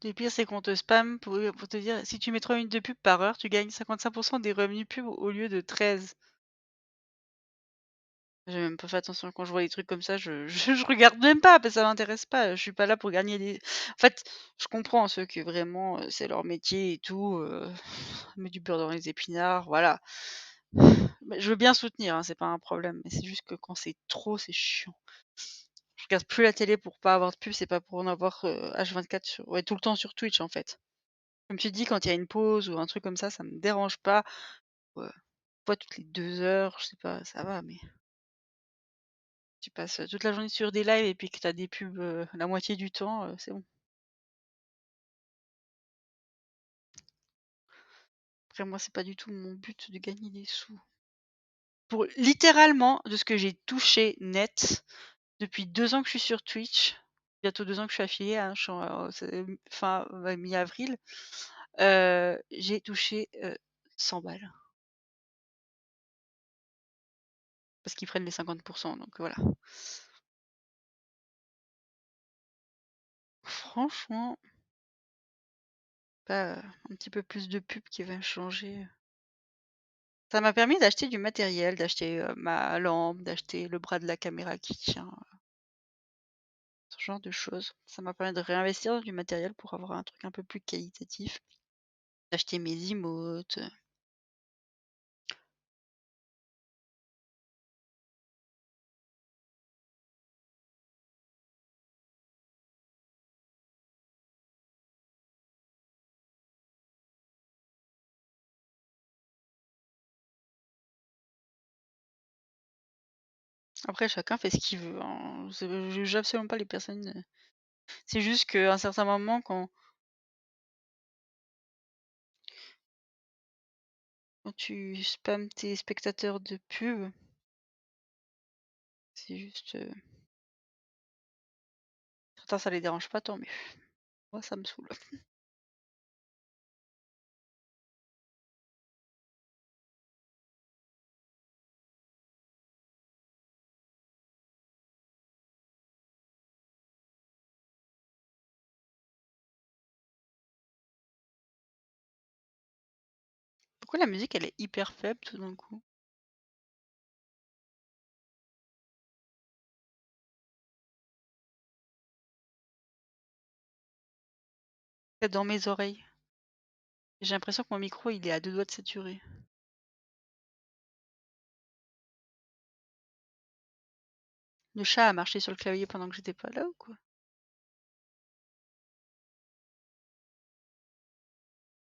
Le pire, c'est qu'on te spamme pour te dire: «Si tu mets 3 minutes de pub par heure, tu gagnes 55 des revenus pub au lieu de 13». J'ai même pas fait attention quand je vois des trucs comme ça, je regarde même pas parce que ça m'intéresse pas, je suis pas là pour gagner des en fait, je comprends ceux que vraiment, c'est leur métier et tout, met du beurre dans les épinards, voilà. Mais je veux bien soutenir, hein, c'est pas un problème, mais c'est juste que quand c'est trop, c'est chiant. Je regarde plus la télé pour pas avoir de pub, c'est pas pour en avoir, H24 sur ouais, tout le temps sur Twitch, en fait. Comme tu dis, quand il y a une pause ou un truc comme ça me dérange pas. Ouais, pas toutes les 2 heures, je sais pas, ça va, mais tu passes, toute la journée sur des lives et puis que tu as des pubs, la moitié du temps, c'est bon. Après moi, c'est pas du tout mon but de gagner des sous. Pour littéralement, de ce que j'ai touché net depuis 2 ans que je suis sur Twitch, bientôt 2 ans que je suis affiliée, hein, je suis en c'est fin ouais, mi-avril, j'ai touché, 100 balles. Parce qu'ils prennent les 50 donc voilà. Franchement, pas, un petit peu plus de pub qui va changer. Ça m'a permis d'acheter du matériel, d'acheter, ma lampe, d'acheter le bras de la caméra qui tient, ce genre de choses. Ça m'a permis de réinvestir dans du matériel pour avoir un truc un peu plus qualitatif, d'acheter mes emotes. Après chacun fait ce qu'il veut, hein. C'est je juge absolument pas les personnes, c'est juste qu'à un certain moment quand tu spams tes spectateurs de pub, c'est juste, certains ça les dérange pas, tant mieux. Moi ça me saoule. Pourquoi la musique elle est hyper faible tout d'un coup? C'est dans mes oreilles. J'ai l'impression que mon micro il est à 2 doigts de saturer. Le chat a marché sur le clavier pendant que j'étais pas là ou quoi?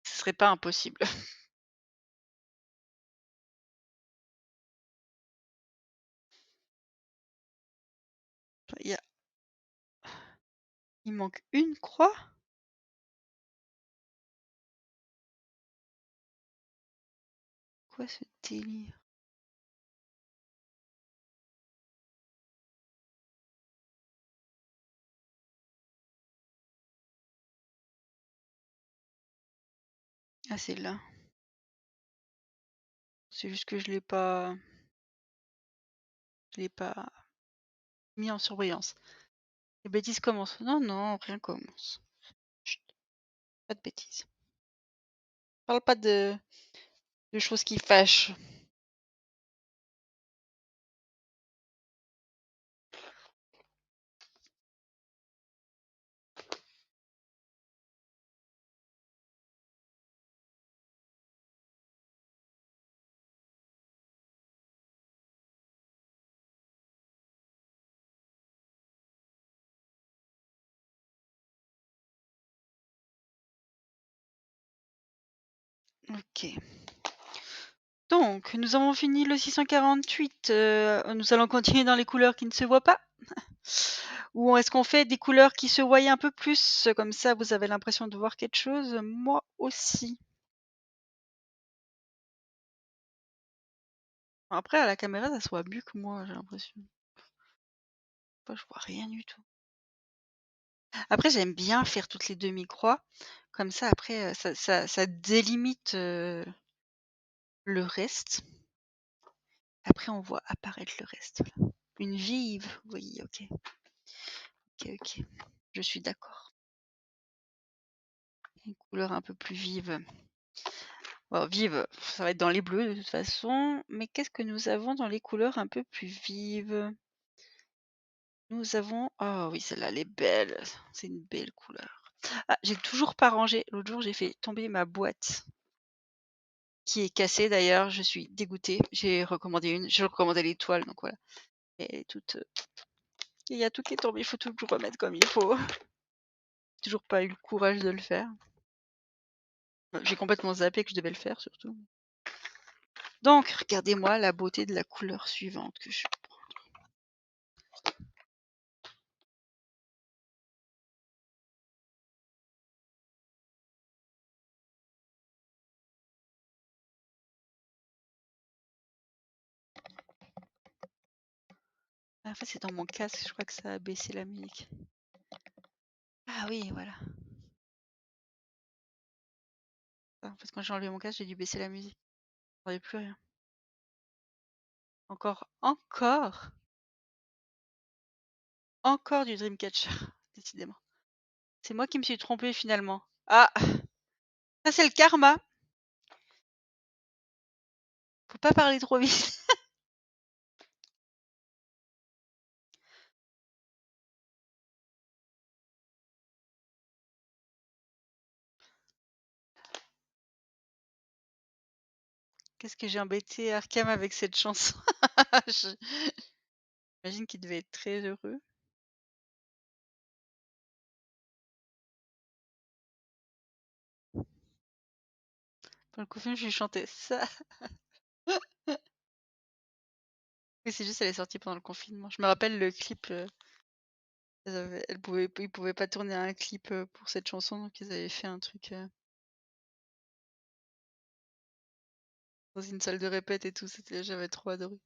Ce serait pas impossible. Il y a il manque une croix? Quoi ce délire? Ah c'est là. C'est juste que je l'ai pas mis en surveillance. Les bêtises commencent. Non, non, rien commence. Chut, pas de bêtises. Parle pas de choses qui fâchent. OK. Donc, nous avons fini le 648, nous allons continuer dans les couleurs qui ne se voient pas? Ou est-ce qu'on fait des couleurs qui se voient un peu plus? Comme ça, vous avez l'impression de voir quelque chose, moi aussi. Après à la caméra, ça se voit mieux que moi, j'ai l'impression. Moi, je vois rien du tout. Après, j'aime bien faire toutes les demi-croix, comme ça après, ça délimite, le reste. Après on voit apparaître le reste, là. Une vive, oui, OK. OK, OK. Je suis d'accord. Une couleur un peu plus vive. Bon vive, ça va être dans les bleus de toute façon, mais qu'est-ce que nous avons dans les couleurs un peu plus vives? Nous avons oh oui, celle-là elle est belle, c'est une belle couleur. Ah, j'ai toujours pas rangé. L'autre jour, j'ai fait tomber ma boîte qui est cassée d'ailleurs, je suis dégoûtée. J'ai recommandé l'étoile donc voilà. Elle est toute, il y a tout qui est tombé, il faut tout remettre comme il faut. Toujours pas eu le courage de le faire. J'ai complètement zappé que je devais le faire surtout. Donc regardez-moi la beauté de la couleur suivante que je en fait, c'est dans mon casque, je crois que ça a baissé la musique. Ah oui, voilà. En fait, quand j'ai enlevé mon casque, j'ai dû baisser la musique. J'entendais plus rien. Encore encore du Dreamcatcher, décidément. C'est moi qui me suis trompée finalement. Ah! Ça c'est le karma! Faut pas parler trop vite. Qu'est-ce que j'ai embêté Arkham avec cette chanson? Je j'imagine qu'il devait être très heureux. Pour le confinement, je lui chantais ça. Oui, c'est juste elle est sortie pendant le confinement. Je me rappelle le clip, ils pouvaient pas tourner un clip, pour cette chanson, donc ils avaient fait un truc, dans une salle de répète et tout, j'avais trop adoré.